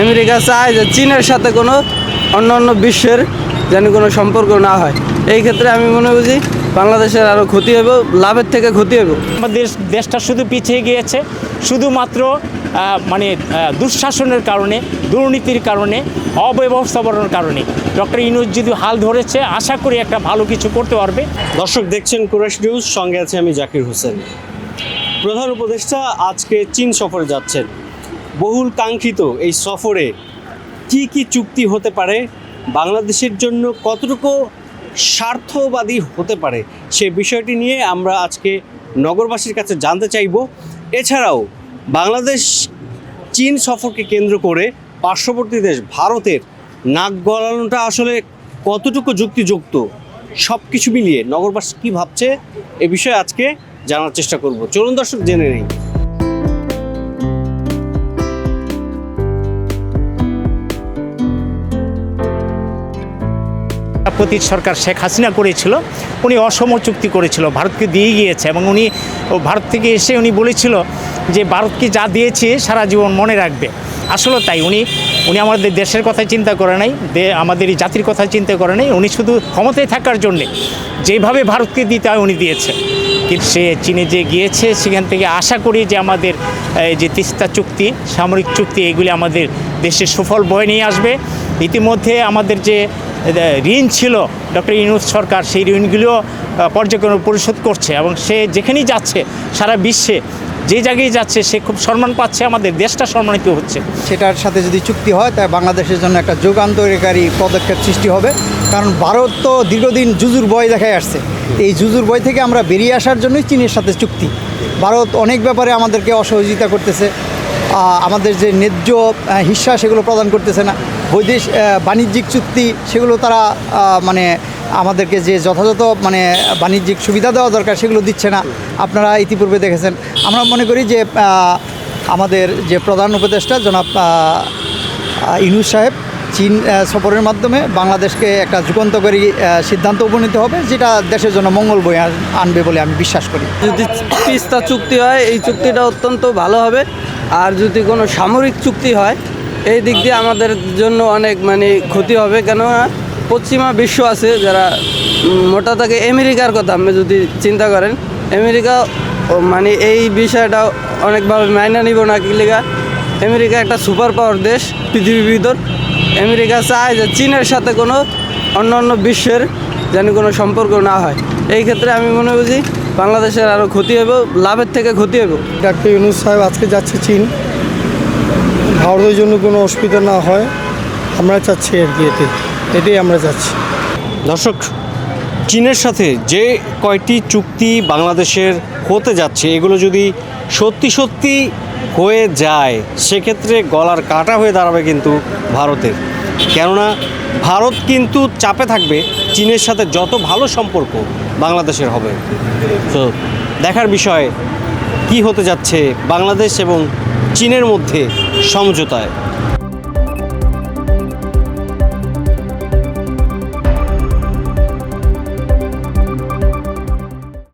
America চায় যে চীনের সাথে কোনো অন্য বিশ্বের যেন কোনো সম্পর্ক না হয়। এই ক্ষেত্রে আমি মনে বুঝি বাংলাদেশের আরও ক্ষতি হবে, লাভের থেকে ক্ষতি হবে। আমাদের দেশটা শুধু পিছিয়ে গিয়েছে শুধুমাত্র দুঃশাসনের কারণে, দুর্নীতির কারণে, অব্যবস্থাপনার কারণে। ডক্টর ইউনূস যদি হাল ধরেছে, আশা করি একটা ভালো কিছু করতে পারবে। দর্শক দেখছেন কুরাইশ নিউজ, সঙ্গে আছে আমি জাকির হোসেন। প্রধান উপদেষ্টা আজকে চীন সফরে যাচ্ছেন। বহুল কাঙ্ক্ষিত এই সফরে কি কি চুক্তি হতে পারে, বাংলাদেশের জন্য কতটুকু স্বার্থবাদী হতে পারে, সে বিষয়টি নিয়ে আমরা আজকে নগরবাসীর কাছে জানতে চাইব। এছাড়াও বাংলাদেশ চীন সফরকে কেন্দ্র করে পার্শ্ববর্তী দেশ ভারতের নাক গলানোটা আসলে কতটুকু যুক্তিযুক্ত, সব কিছু মিলিয়ে নগরবাসী কী ভাবছে এ বিষয়ে আজকে জানার চেষ্টা করব। চলুন দর্শক জেনে নেই। পতিত সরকার শেখ হাসিনা করেছিল, উনি অসম চুক্তি করেছিল, ভারতকে দিয়ে গিয়েছে এবং উনি ভারত থেকে এসে উনি বলেছিল যে ভারতকে যা দিয়েছে সারা জীবন মনে রাখবে। আসলে তাই উনি আমাদের দেশের কথা চিন্তা করে নাই, আমাদের এই জাতির কথা চিন্তা করে নাই। উনি শুধু ক্ষমতায় থাকার জন্যে যেভাবে ভারতকে দিতে হয় উনি দিয়েছে। কিন্তু সে চীনে যে গিয়েছে, সেখান থেকে আশা করি যে আমাদের যে তিস্তা চুক্তি, সামরিক চুক্তি, এগুলি আমাদের দেশের সুফল বয়ে নিয়ে আসবে। ইতিমধ্যে আমাদের যে ঋণ ছিল ডক্টর ইউনূস সরকার, সেই ঋণগুলিও পর্যায়ক্রমে পরিশোধ করছে এবং সে যেখানেই যাচ্ছে সারা বিশ্বে যে জায়গায় যাচ্ছে সে খুব সম্মান পাচ্ছে, আমাদের দেশটা সম্মানিত হচ্ছে। সেটার সাথে যদি চুক্তি হয় তাই বাংলাদেশের জন্য একটা যুগান্তকারী পদক্ষেপ সৃষ্টি হবে। কারণ ভারত তো দীর্ঘদিন জুজুর ভয় দেখায় আসছে। এই জুজুর ভয় থেকে আমরা বেরিয়ে আসার জন্যই চীনের সাথে চুক্তি। ভারত অনেক ব্যাপারে আমাদেরকে অসহযোগিতা করতেছে, আমাদের যে ন্যায্য হিস্সা সেগুলো প্রদান করতেছে না। বাণিজ্যিক চুক্তি সেগুলো তারা আমাদেরকে যে যথাযথ বাণিজ্যিক সুবিধা দেওয়া দরকার সেগুলো দিচ্ছে না। আপনারা ইতিপূর্বে দেখেছেন। আমরা মনে করি যে আমাদের যে প্রধান উপদেষ্টা জনাব ইউনূস সাহেব চীন সফরের মাধ্যমে বাংলাদেশকে একটা যুগান্তকারী সিদ্ধান্ত উপনীত হবে, যেটা দেশের জন্য মঙ্গল বয়ে আনবে বলে আমি বিশ্বাস করি। যদি তিস্তা চুক্তি হয় এই চুক্তিটা অত্যন্ত ভালো হবে। আর যদি কোনো সামরিক চুক্তি হয় এই দিক দিয়ে আমাদের জন্য অনেক ক্ষতি হবে। কেননা পশ্চিমা বিশ্ব আছে যারা মোটা থাকে, আমেরিকার কথা আপনি যদি চিন্তা করেন, আমেরিকা এই বিষয়টা অনেকভাবে মাইনা নিব না। কি লেগা, আমেরিকা একটা সুপার পাওয়ার দেশ পৃথিবীর ভিতর। আমেরিকা চায় যে চীনের সাথে কোনো অন্য বিশ্বের যেন কোনো সম্পর্ক না হয়। এই ক্ষেত্রে আমি মনে বুঝি বাংলাদেশের আরও ক্ষতি হবে, লাভের থেকে ক্ষতি হবে। ডক্টর ইউনূস সাহেব আজকে যাচ্ছে চীন, ভারতের জন্য কোনো অসুবিধা না হয় আমরা চাচ্ছি আর কি, এটাই আমরা চাচ্ছি। দর্শক, চীনের সাথে যে কয়টি চুক্তি বাংলাদেশের হতে যাচ্ছে এগুলো যদি সত্যি হয়ে যায়, সেক্ষেত্রে গলার কাটা হয়ে দাঁড়াবে কিন্তু ভারতের। কেননা ভারত কিন্তু চাপে থাকবে চীনের সাথে যত ভালো সম্পর্ক বাংলাদেশের হবে। তো দেখার বিষয় কি হতে যাচ্ছে বাংলাদেশ এবং চীনের মধ্যে সমঝোতায়।